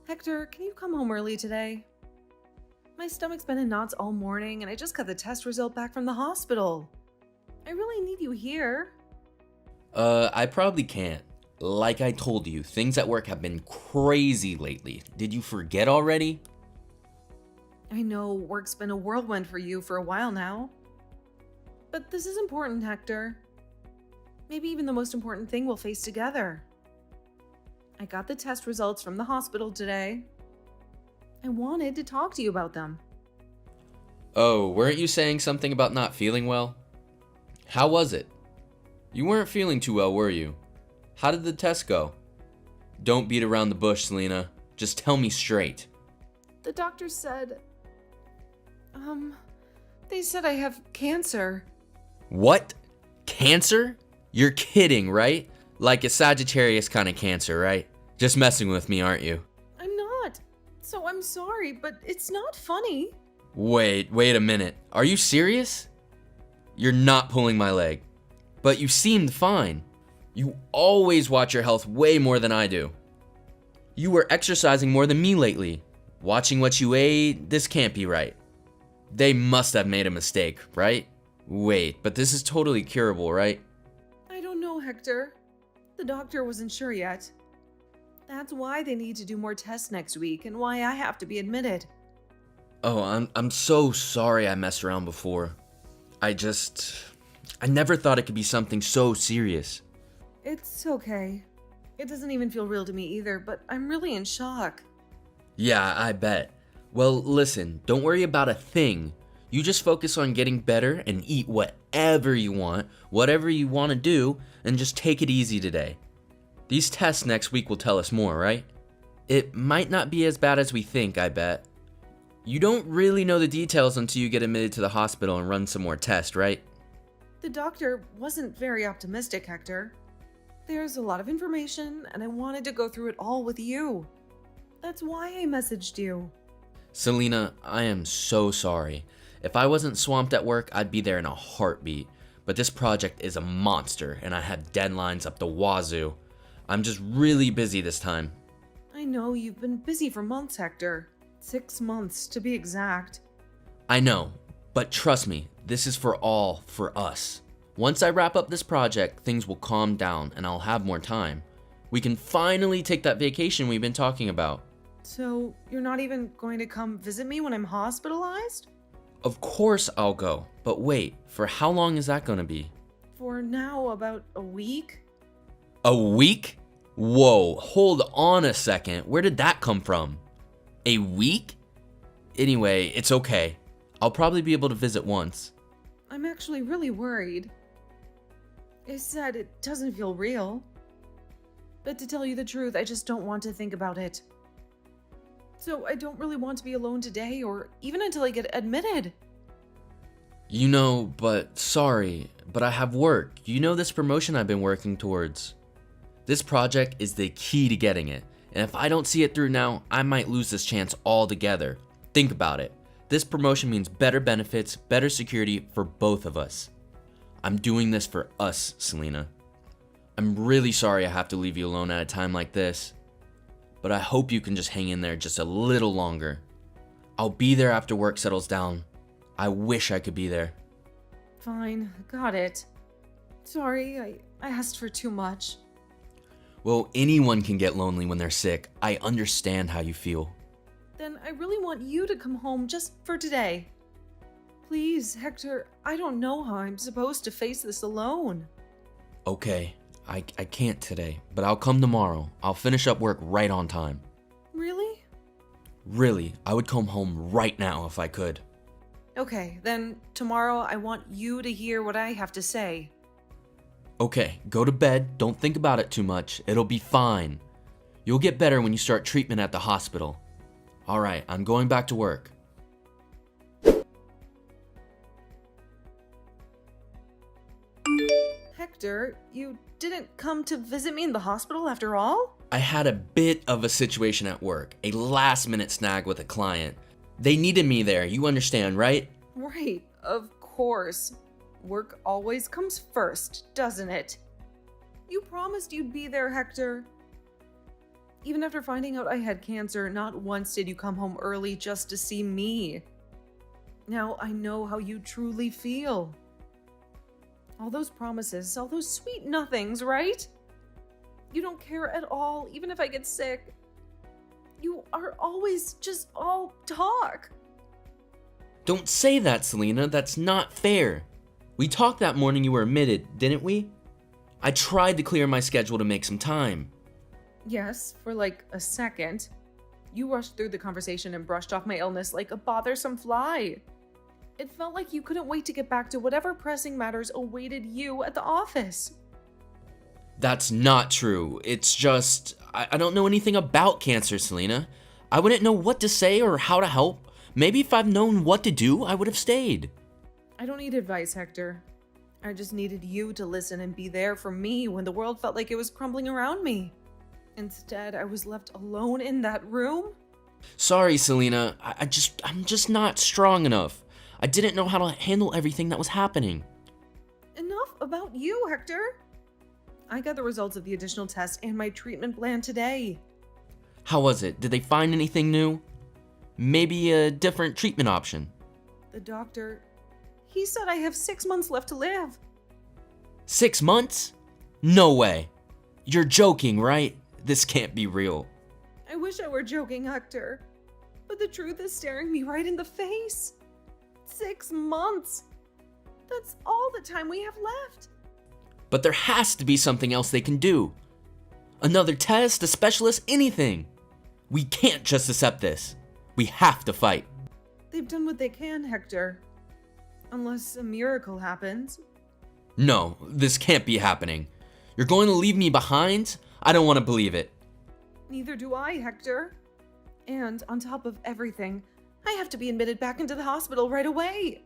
Hector, can you come home early today? My stomach's been in knots all morning and I just got the test result back from the hospital. I really need you here. I probably can't. Like I told you, things at work have been crazy lately. Did you forget already? I know work's been a whirlwind for you for a while now. But this is important, Hector. Maybe even the most important thing we'll face together. I got the test results from the hospital today. I wanted to talk to you about them. Oh, weren't you saying something about not feeling well? How was it? You weren't feeling too well, were you? How did the test go? Don't beat around the bush, Selena. Just tell me straight. The doctor said... They said I have cancer. What? Cancer? You're kidding, right? Like a Sagittarius kind of cancer, right? Just messing with me, aren't you? I'm not. So I'm sorry, but it's not funny. Wait a minute. Are you serious? You're not pulling my leg. But you seemed fine. You always watch your health way more than I do. You were exercising more than me lately. Watching what you ate, this can't be right. They must have made a mistake, right? Wait, but this is totally curable, right? I don't know, Hector. The doctor wasn't sure yet. That's why they need to do more tests next week and why I have to be admitted. Oh, I'm so sorry I messed around before. I never thought it could be something so serious. It's okay. It doesn't even feel real to me either, but I'm really in shock. Yeah, I bet. Well, listen, don't worry about a thing. You just focus on getting better and eat whatever you want to do, and just take it easy today. These tests next week will tell us more, right? It might not be as bad as we think, I bet. You don't really know the details until you get admitted to the hospital and run some more tests, right? The doctor wasn't very optimistic, Hector. There's a lot of information, and I wanted to go through it all with you. That's why I messaged you. Selena, I am so sorry. If I wasn't swamped at work, I'd be there in a heartbeat. But this project is a monster, and I have deadlines up the wazoo. I'm just really busy this time. I know you've been busy for months, Hector. 6 months, to be exact. I know, but trust me, this is for us. Once I wrap up this project, things will calm down, and I'll have more time. We can finally take that vacation we've been talking about. So, you're not even going to come visit me when I'm hospitalized? Of course I'll go, but wait, for how long is that gonna be? For now, about a week? A week? Whoa, hold on a second, where did that come from? A week? Anyway, it's okay. I'll probably be able to visit once. I'm actually really worried. I said it doesn't feel real. But to tell you the truth, I just don't want to think about it. So I don't really want to be alone today or even until I get admitted. You know, sorry, but I have work. You know this promotion I've been working towards. This project is the key to getting it, and if I don't see it through now, I might lose this chance altogether. Think about it. This promotion means better benefits, better security for both of us. I'm doing this for us, Selena. I'm really sorry I have to leave you alone at a time like this, but I hope you can just hang in there just a little longer. I'll be there after work settles down. I wish I could be there. Fine, got it. Sorry, I asked for too much. Well, anyone can get lonely when they're sick. I understand how you feel. Then I really want you to come home just for today. Please, Hector, I don't know how I'm supposed to face this alone. Okay, I can't today, but I'll come tomorrow. I'll finish up work right on time. Really? Really, I would come home right now if I could. Okay, then tomorrow I want you to hear what I have to say. Okay, go to bed. Don't think about it too much. It'll be fine. You'll get better when you start treatment at the hospital. All right, I'm going back to work. Hector, you didn't come to visit me in the hospital after all? I had a bit of a situation at work, a last-minute snag with a client. They needed me there, you understand, right? Right, of course. Work always comes first, doesn't it? You promised you'd be there, Hector. Even after finding out I had cancer, not once did you come home early just to see me. Now I know how you truly feel. All those promises, all those sweet nothings, right? You don't care at all, even if I get sick. You are always just all talk. Don't say that, Selena. That's not fair. We talked that morning you were admitted, didn't we? I tried to clear my schedule to make some time. Yes, for like a second. You rushed through the conversation and brushed off my illness like a bothersome fly. It felt like you couldn't wait to get back to whatever pressing matters awaited you at the office. That's not true. It's just, I don't know anything about cancer, Selena. I wouldn't know what to say or how to help. Maybe if I'd known what to do, I would have stayed. I don't need advice, Hector. I just needed you to listen and be there for me when the world felt like it was crumbling around me. Instead, I was left alone in that room. Sorry, Selena. I'm just not strong enough. I didn't know how to handle everything that was happening. Enough about you, Hector. I got the results of the additional test and my treatment plan today. How was it? Did they find anything new? Maybe a different treatment option? The doctor, he said I have 6 months left to live. 6 months? No way. You're joking, right? This can't be real. I wish I were joking, Hector. But the truth is staring me right in the face. 6 months. That's all the time we have left. But there has to be something else they can do. Another test, a specialist, anything. We can't just accept this. We have to fight. They've done what they can, Hector. Unless a miracle happens. No, this can't be happening. You're going to leave me behind? I don't want to believe it. Neither do I, Hector. And on top of everything, I have to be admitted back into the hospital right away.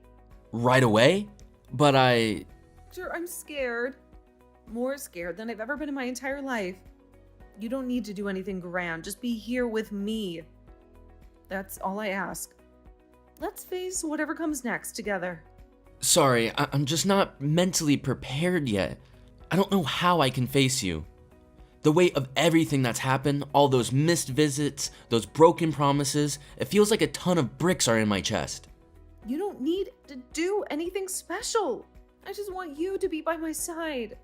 Right away? But Hector, I'm scared. More scared than I've ever been in my entire life. You don't need to do anything grand. Just be here with me. That's all I ask. Let's face whatever comes next together. Sorry, I'm just not mentally prepared yet. I don't know how I can face you. The weight of everything that's happened, all those missed visits, those broken promises, it feels like a ton of bricks are in my chest. You don't need to do anything special. I just want you to be by my side.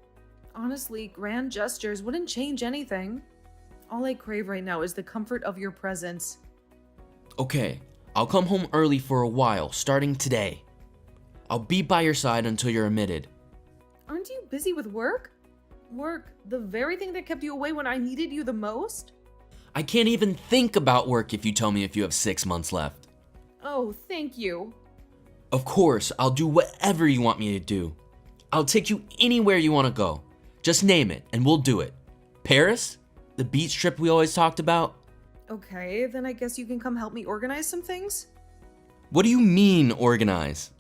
Honestly, grand gestures wouldn't change anything. All I crave right now is the comfort of your presence. Okay, I'll come home early for a while, starting today. I'll be by your side until you're admitted. Aren't you busy with work? Work, the very thing that kept you away when I needed you the most? I can't even think about work if you tell me if you have 6 months left. Oh, thank you. Of course, I'll do whatever you want me to do. I'll take you anywhere you want to go. Just name it, and we'll do it. Paris? The beach trip we always talked about? Okay, then I guess you can come help me organize some things? What do you mean, organize?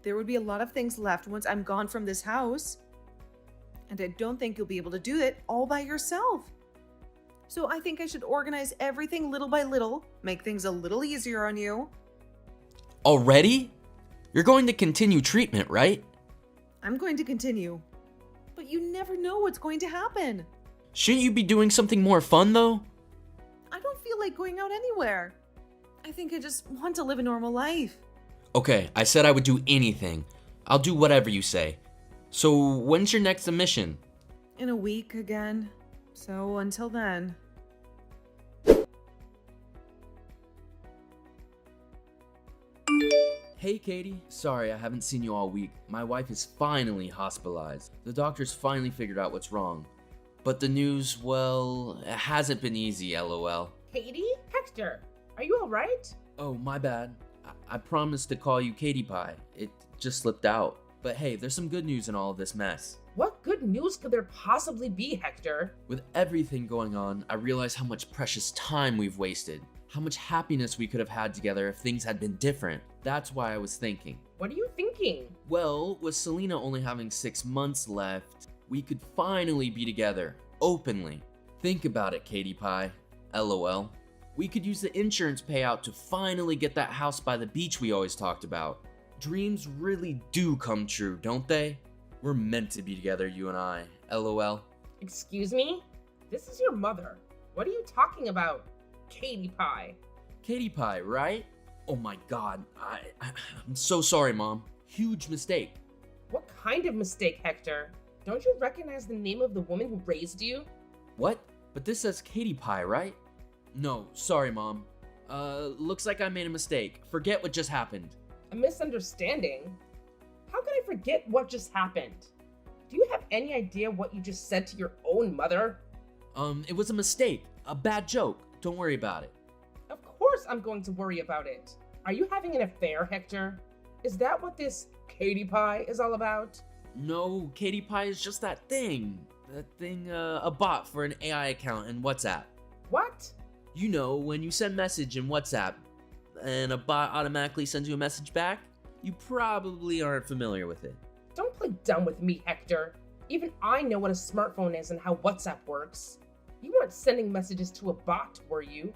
There would be a lot of things left once I'm gone from this house. And I don't think you'll be able to do it all by yourself. So I think I should organize everything little by little, make things a little easier on you. Already? You're going to continue treatment, right? I'm going to continue. But you never know what's going to happen. Shouldn't you be doing something more fun, though? I don't feel like going out anywhere. I think I just want to live a normal life. Okay, I said I would do anything. I'll do whatever you say. So, when's your next admission? In a week again. So until then. Hey Katie, sorry I haven't seen you all week. My wife is finally hospitalized. The doctors finally figured out what's wrong. But the news, well, it hasn't been easy, lol. Katie? Hector, are you alright? Oh, my bad. I promised to call you Katie Pie. It just slipped out. But hey, there's some good news in all of this mess. What good news could there possibly be, Hector? With everything going on, I realize how much precious time we've wasted. How much happiness we could have had together if things had been different. That's why I was thinking. What are you thinking? Well, with Selena only having 6 months left, we could finally be together, openly. Think about it, Katie Pie. LOL. We could use the insurance payout to finally get that house by the beach we always talked about. Dreams really do come true, don't they? We're meant to be together, you and I. LOL. Excuse me? This is your mother. What are you talking about, Katie Pie? Katie Pie, right? Oh my god, I'm so sorry, Mom. Huge mistake. What kind of mistake, Hector? Don't you recognize the name of the woman who raised you? What? But this says Katie Pie, right? No, sorry, Mom. Looks like I made a mistake. Forget what just happened. A misunderstanding? How can I forget what just happened? Do you have any idea what you just said to your own mother? It was a mistake. A bad joke. Don't worry about it. Of course I'm going to worry about it. Are you having an affair, Hector? Is that what this Katie Pie is all about? No, Katie Pie is just that thing. A bot for an AI account in WhatsApp. What? You know, when you send message in WhatsApp and a bot automatically sends you a message back, you probably aren't familiar with it. Don't play dumb with me, Hector. Even I know what a smartphone is and how WhatsApp works. You weren't sending messages to a bot, were you?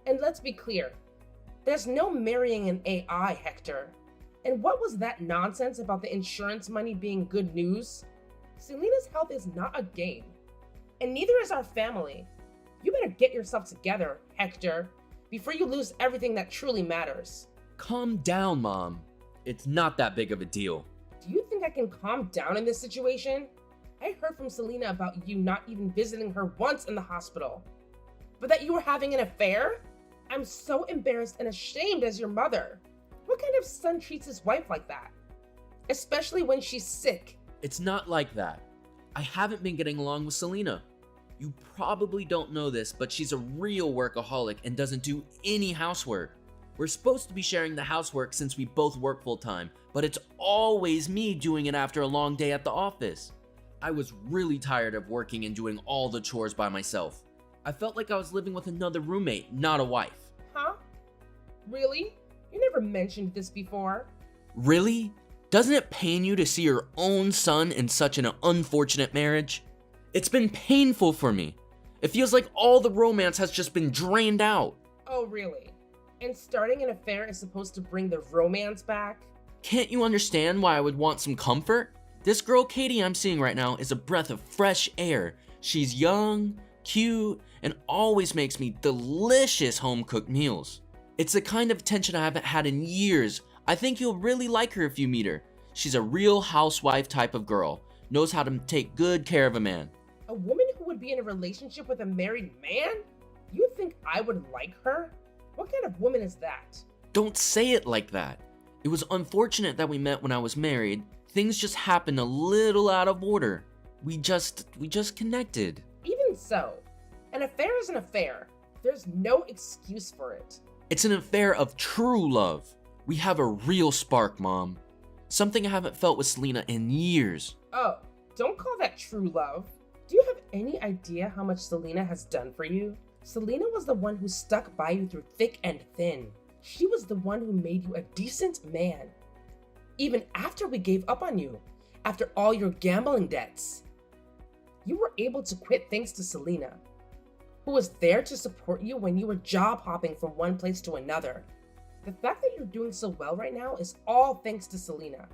And let's be clear, there's no marrying an AI, Hector. And what was that nonsense about the insurance money being good news? Selena's health is not a game. And neither is our family. You better get yourself together, Hector, before you lose everything that truly matters. Calm down, Mom. It's not that big of a deal. Do you think I can calm down in this situation? I heard from Selena about you not even visiting her once in the hospital. But that you were having an affair? I'm so embarrassed and ashamed as your mother. What kind of son treats his wife like that? Especially when she's sick. It's not like that. I haven't been getting along with Selena. You probably don't know this, but she's a real workaholic and doesn't do any housework. We're supposed to be sharing the housework since we both work full time, but it's always me doing it after a long day at the office. I was really tired of working and doing all the chores by myself. I felt like I was living with another roommate, not a wife. Huh? Really? You never mentioned this before. Really? Doesn't it pain you to see your own son in such an unfortunate marriage? It's been painful for me. It feels like all the romance has just been drained out. Oh, really? And starting an affair is supposed to bring the romance back? Can't you understand why I would want some comfort? This girl Katie I'm seeing right now is a breath of fresh air. She's young, cute, and always makes me delicious home-cooked meals. It's the kind of attention I haven't had in years. I think you'll really like her if you meet her. She's a real housewife type of girl. Knows how to take good care of a man. A woman who would be in a relationship with a married man? You think I would like her? What kind of woman is that? Don't say it like that. It was unfortunate that we met when I was married. Things just happened a little out of order. We just connected. Even so, an affair is an affair. There's no excuse for it. It's an affair of true love. We have a real spark, Mom. Something I haven't felt with Selena in years. Oh, don't call that true love. Do you have any idea how much Selena has done for you? Selena was the one who stuck by you through thick and thin. She was the one who made you a decent man. Even after we gave up on you, after all your gambling debts. You were able to quit thanks to Selena, who was there to support you when you were job hopping from one place to another. The fact that you're doing so well right now is all thanks to Selena.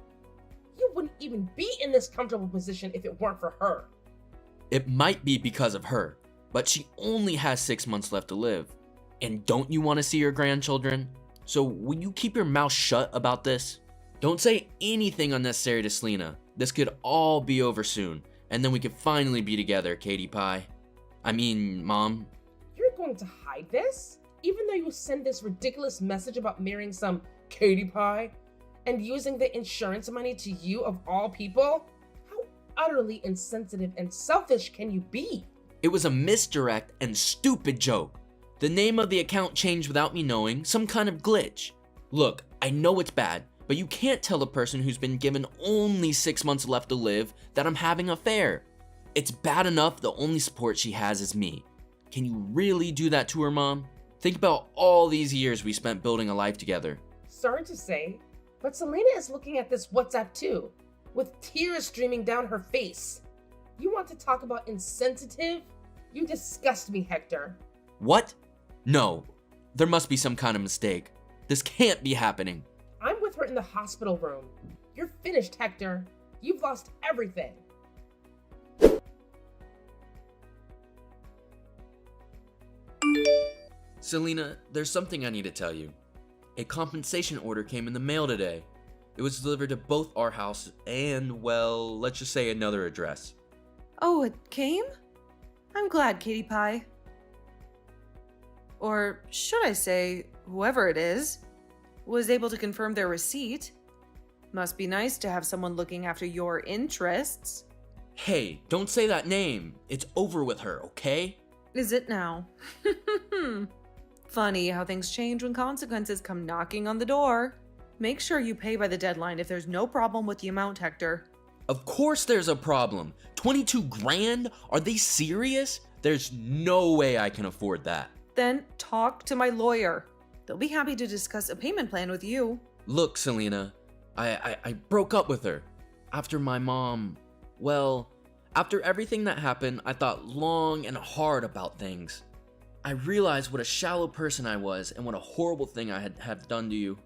You wouldn't even be in this comfortable position if it weren't for her. It might be because of her, but she only has 6 months left to live. And don't you want to see your grandchildren? So will you keep your mouth shut about this? Don't say anything unnecessary to Selena. This could all be over soon, and then we could finally be together, Katie Pie. I mean, Mom. You're going to hide this? Even though you send this ridiculous message about marrying some Katie Pie and using the insurance money to you of all people? How utterly insensitive and selfish can you be? It was a misdirect and stupid joke. The name of the account changed without me knowing, some kind of glitch. Look, I know it's bad, but you can't tell a person who's been given only 6 months left to live that I'm having an affair. It's bad enough the only support she has is me. Can you really do that to her, Mom? Think about all these years we spent building a life together. Sorry to say, but Selena is looking at this WhatsApp too, with tears streaming down her face. You want to talk about insensitive? You disgust me, Hector. What? No, there must be some kind of mistake. This can't be happening. I'm with her in the hospital room. You're finished, Hector. You've lost everything. Selena, there's something I need to tell you. A compensation order came in the mail today. It was delivered to both our house and, well, let's just say another address. Oh, it came? I'm glad, Katie Pie. Or should I say, whoever it is, was able to confirm their receipt. Must be nice to have someone looking after your interests. Hey, don't say that name. It's over with her, okay? Is it now? Funny how things change when consequences come knocking on the door. Make sure you pay by the deadline if there's no problem with the amount, Hector. Of course there's a problem. 22 grand? Are they serious? There's no way I can afford that. Then talk to my lawyer. They'll be happy to discuss a payment plan with you. Look, Selena, I broke up with her. After my mom, well, after everything that happened, I thought long and hard about things. I realized what a shallow person I was and what a horrible thing I had done to you.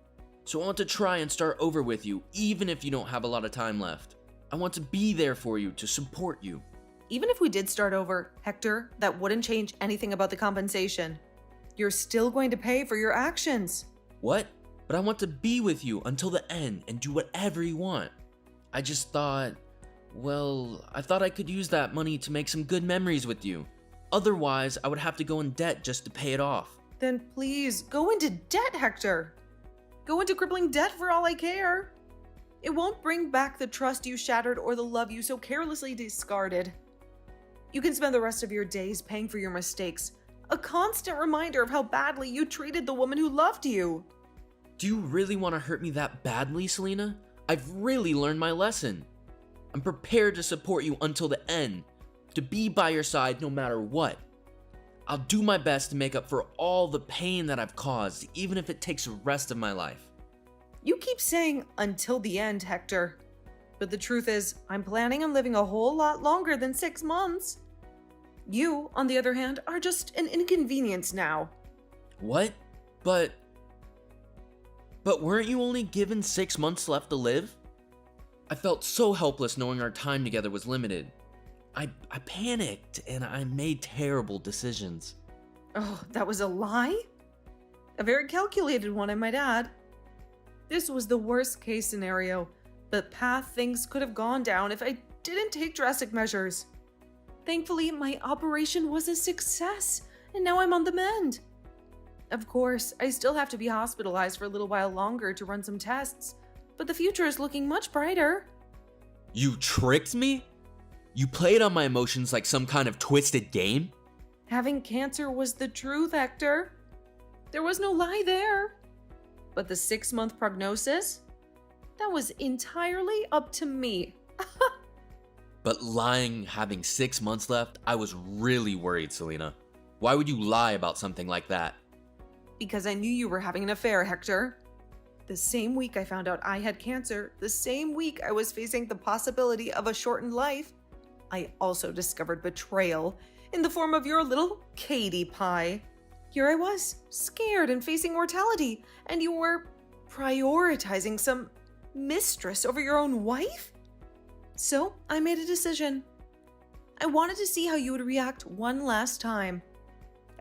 So I want to try and start over with you, even if you don't have a lot of time left. I want to be there for you, to support you. Even if we did start over, Hector, that wouldn't change anything about the compensation. You're still going to pay for your actions. What? But I want to be with you until the end and do whatever you want. I just thought, well, I thought I could use that money to make some good memories with you. Otherwise, I would have to go in debt just to pay it off. Then please, go into debt, Hector. Go into crippling debt for all I care. It won't bring back the trust you shattered or the love you so carelessly discarded. You can spend the rest of your days paying for your mistakes, a constant reminder of how badly you treated the woman who loved you. Do you really want to hurt me that badly, Selena? I've really learned my lesson. I'm prepared to support you until the end, to be by your side no matter what. I'll do my best to make up for all the pain that I've caused, even if it takes the rest of my life. You keep saying until the end, Hector. But the truth is, I'm planning on living a whole lot longer than 6 months. You, on the other hand, are just an inconvenience now. What? But weren't you only given 6 months left to live? I felt so helpless knowing our time together was limited. I panicked and I made terrible decisions. Oh, that was a lie? A very calculated one, I might add. This was the worst case scenario, but path things could have gone down if I didn't take drastic measures. Thankfully, my operation was a success, and now I'm on the mend. Of course, I still have to be hospitalized for a little while longer to run some tests, but the future is looking much brighter. You tricked me? You played on my emotions like some kind of twisted game? Having cancer was the truth, Hector. There was no lie there. But the 6-month prognosis? That was entirely up to me. But lying having 6 months left, I was really worried, Selena. Why would you lie about something like that? Because I knew you were having an affair, Hector. The same week I found out I had cancer, the same week I was facing the possibility of a shortened life, I also discovered betrayal in the form of your little Katie Pie. Here I was, scared and facing mortality, and you were prioritizing some mistress over your own wife? So I made a decision. I wanted to see how you would react one last time.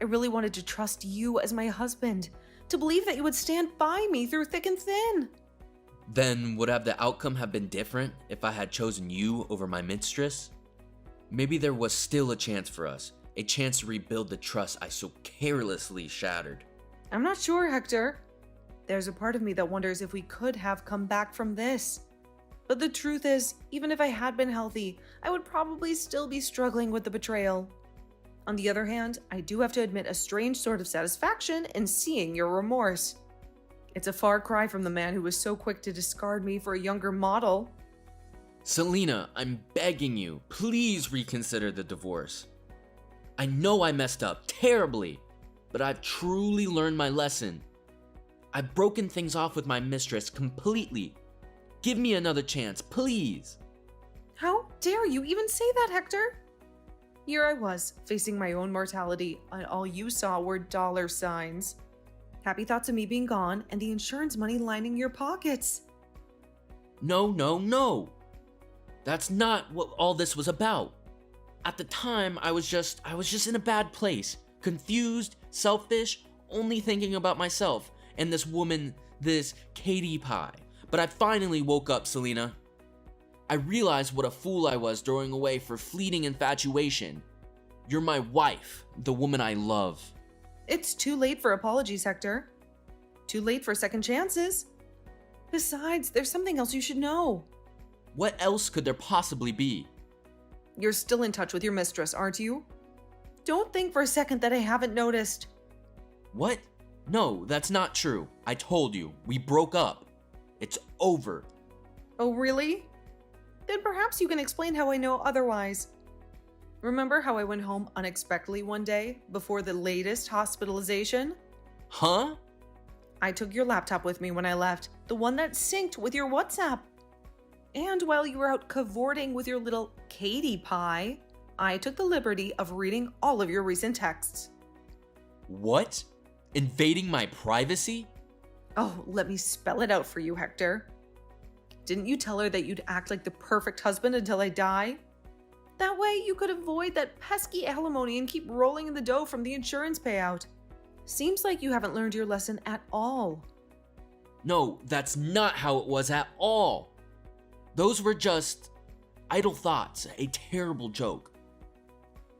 I really wanted to trust you as my husband, to believe that you would stand by me through thick and thin. Then would have the outcome have been different if I had chosen you over my mistress? Maybe there was still a chance for us, a chance to rebuild the trust I so carelessly shattered. I'm not sure, Hector. There's a part of me that wonders if we could have come back from this. But the truth is, even if I had been healthy, I would probably still be struggling with the betrayal. On the other hand, I do have to admit a strange sort of satisfaction in seeing your remorse. It's a far cry from the man who was so quick to discard me for a younger model. Selena, I'm begging you, please reconsider the divorce. I know I messed up terribly, but I've truly learned my lesson. I've broken things off with my mistress completely. Give me another chance, please. How dare you even say that, Hector? Here I was, facing my own mortality, and all you saw were dollar signs. Happy thoughts of me being gone, and the insurance money lining your pockets. No. That's not what all this was about. At the time, I was just in a bad place. Confused, selfish, only thinking about myself and this woman, this Katie Pie. But I finally woke up, Selena. I realized what a fool I was throwing away for fleeting infatuation. You're my wife, the woman I love. It's too late for apologies, Hector. Too late for second chances. Besides, there's something else you should know. What else could there possibly be? You're still in touch with your mistress, aren't you? Don't think for a second that I haven't noticed. What? No, that's not true. I told you, we broke up. It's over. Oh, really? Then perhaps you can explain how I know otherwise. Remember how I went home unexpectedly one day before the latest hospitalization? Huh? I took your laptop with me when I left, the one that synced with your WhatsApp. And while you were out cavorting with your little Katie Pie, I took the liberty of reading all of your recent texts. What? Invading my privacy? Oh, let me spell it out for you, Hector. Didn't you tell her that you'd act like the perfect husband until I die? That way you could avoid that pesky alimony and keep rolling in the dough from the insurance payout. Seems like you haven't learned your lesson at all. No, that's not how it was at all. Those were just idle thoughts, a terrible joke.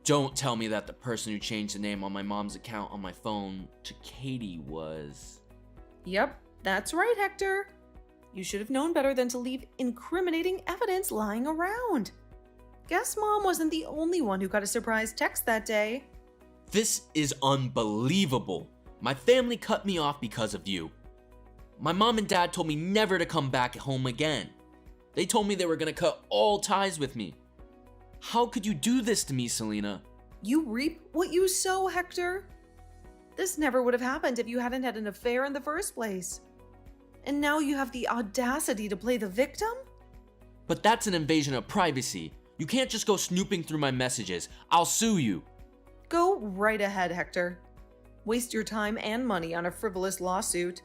Don't tell me that the person who changed the name on my mom's account on my phone to Katie was... Yep, that's right, Hector. You should have known better than to leave incriminating evidence lying around. Guess Mom wasn't the only one who got a surprise text that day. This is unbelievable. My family cut me off because of you. My mom and dad told me never to come back home again. They told me they were gonna cut all ties with me. How could you do this to me, Selena? You reap what you sow, Hector. This never would have happened if you hadn't had an affair in the first place. And now you have the audacity to play the victim? But that's an invasion of privacy. You can't just go snooping through my messages. I'll sue you. Go right ahead, Hector. Waste your time and money on a frivolous lawsuit.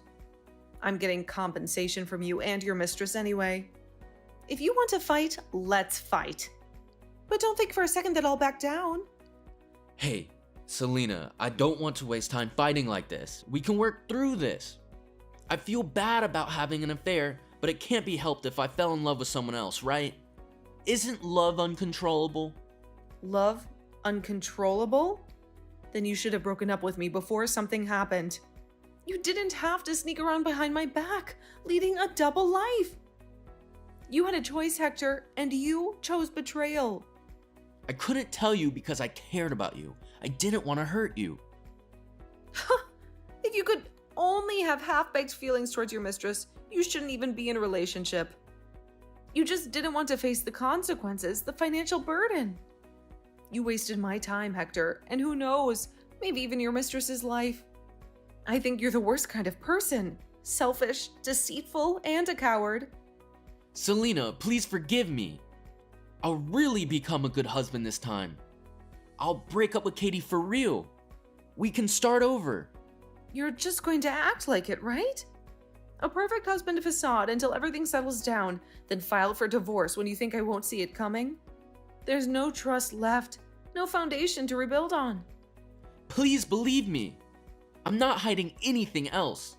I'm getting compensation from you and your mistress anyway. If you want to fight, let's fight. But don't think for a second that I'll back down. Hey, Selena, I don't want to waste time fighting like this. We can work through this. I feel bad about having an affair, but it can't be helped if I fell in love with someone else, right? Isn't love uncontrollable? Love uncontrollable? Then you should have broken up with me before something happened. You didn't have to sneak around behind my back, leading a double life. You had a choice, Hector, and you chose betrayal. I couldn't tell you because I cared about you. I didn't want to hurt you. If you could only have half-baked feelings towards your mistress, you shouldn't even be in a relationship. You just didn't want to face the consequences, the financial burden. You wasted my time, Hector, and who knows, maybe even your mistress's life. I think you're the worst kind of person. Selfish, deceitful, and a coward. Selena, please forgive me. I'll really become a good husband this time. I'll break up with Katie for real. We can start over. You're just going to act like it, right? A perfect husband facade until everything settles down, then file for divorce when you think I won't see it coming? There's no trust left, no foundation to rebuild on. Please believe me. I'm not hiding anything else.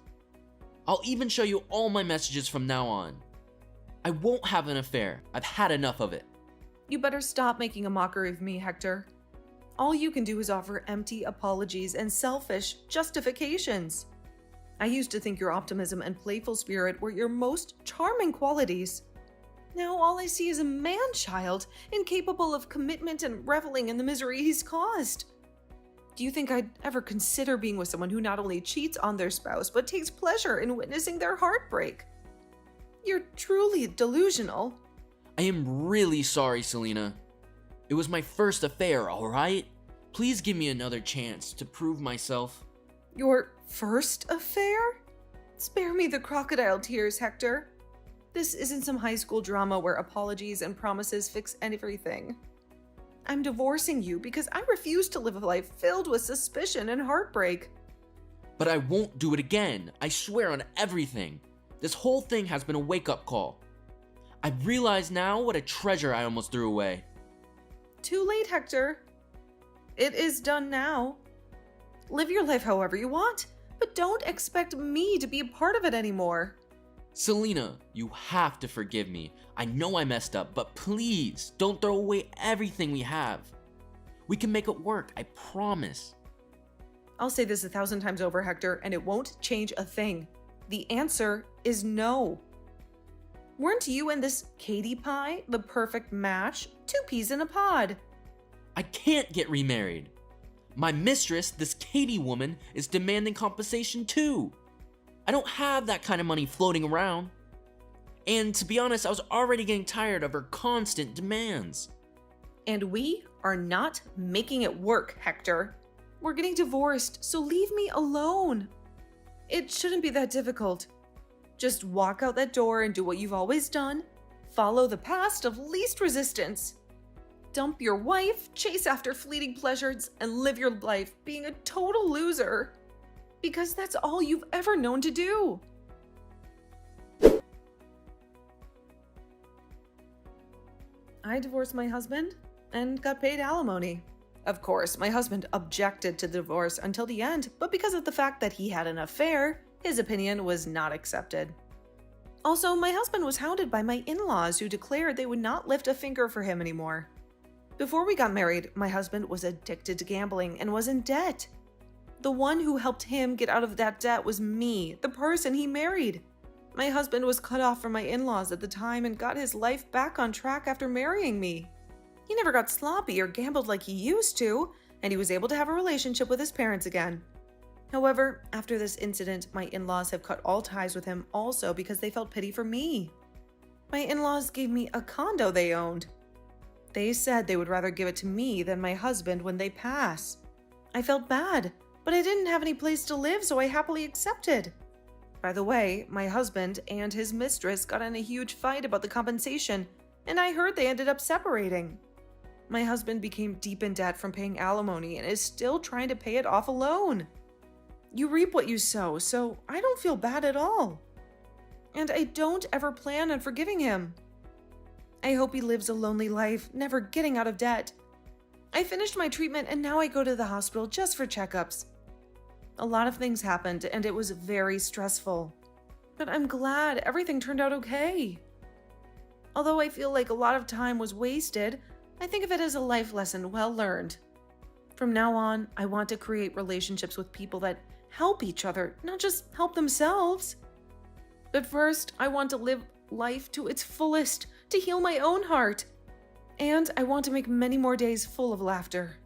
I'll even show you all my messages from now on. I won't have an affair. I've had enough of it. You better stop making a mockery of me, Hector. All you can do is offer empty apologies and selfish justifications. I used to think your optimism and playful spirit were your most charming qualities. Now all I see is a man-child, incapable of commitment and reveling in the misery he's caused. Do you think I'd ever consider being with someone who not only cheats on their spouse, but takes pleasure in witnessing their heartbreak? You're truly delusional. I am really sorry, Selena. It was my first affair, alright? Please give me another chance to prove myself. Your first affair? Spare me the crocodile tears, Hector. This isn't some high school drama where apologies and promises fix everything. I'm divorcing you because I refuse to live a life filled with suspicion and heartbreak. But I won't do it again. I swear on everything. This whole thing has been a wake-up call. I realize now what a treasure I almost threw away. Too late, Hector. It is done now. Live your life however you want. but don't expect me to be a part of it anymore. Selena, you have to forgive me. I know I messed up, but please don't throw away everything we have. We can make it work, I promise. I'll say this 1,000 times over, Hector, and it won't change a thing. The answer is no. Weren't you and this Katie pie the perfect match? 2 peas in a pod. I can't get remarried. My mistress, this Katie woman, is demanding compensation too. I don't have that kind of money floating around. And to be honest, I was already getting tired of her constant demands. And we are not making it work, Hector. We're getting divorced, so leave me alone. It shouldn't be that difficult. Just walk out that door and do what you've always done. Follow the path of least resistance. Dump your wife, chase after fleeting pleasures, and live your life being a total loser. Because that's all you've ever known to do. I divorced my husband and got paid alimony. Of course, my husband objected to the divorce until the end, but because of the fact that he had an affair, his opinion was not accepted. Also, my husband was hounded by my in-laws who declared they would not lift a finger for him anymore. Before we got married, my husband was addicted to gambling and was in debt. The one who helped him get out of that debt was me, the person he married. My husband was cut off from my in-laws at the time and got his life back on track after marrying me. He never got sloppy or gambled like he used to, and he was able to have a relationship with his parents again. However, after this incident, my in-laws have cut all ties with him also because they felt pity for me. My in-laws gave me a condo they owned. They said they would rather give it to me than my husband when they pass. I felt bad, but I didn't have any place to live, so I happily accepted. By the way, my husband and his mistress got in a huge fight about the compensation, and I heard they ended up separating. My husband became deep in debt from paying alimony and is still trying to pay it off alone. You reap what you sow, so I don't feel bad at all. And I don't ever plan on forgiving him. I hope he lives a lonely life, never getting out of debt. I finished my treatment and now I go to the hospital just for checkups. A lot of things happened and it was very stressful. But I'm glad everything turned out okay. Although I feel like a lot of time was wasted, I think of it as a life lesson well learned. From now on, I want to create relationships with people that help each other, not just help themselves. But first, I want to live life to its fullest, to heal my own heart. And I want to make many more days full of laughter.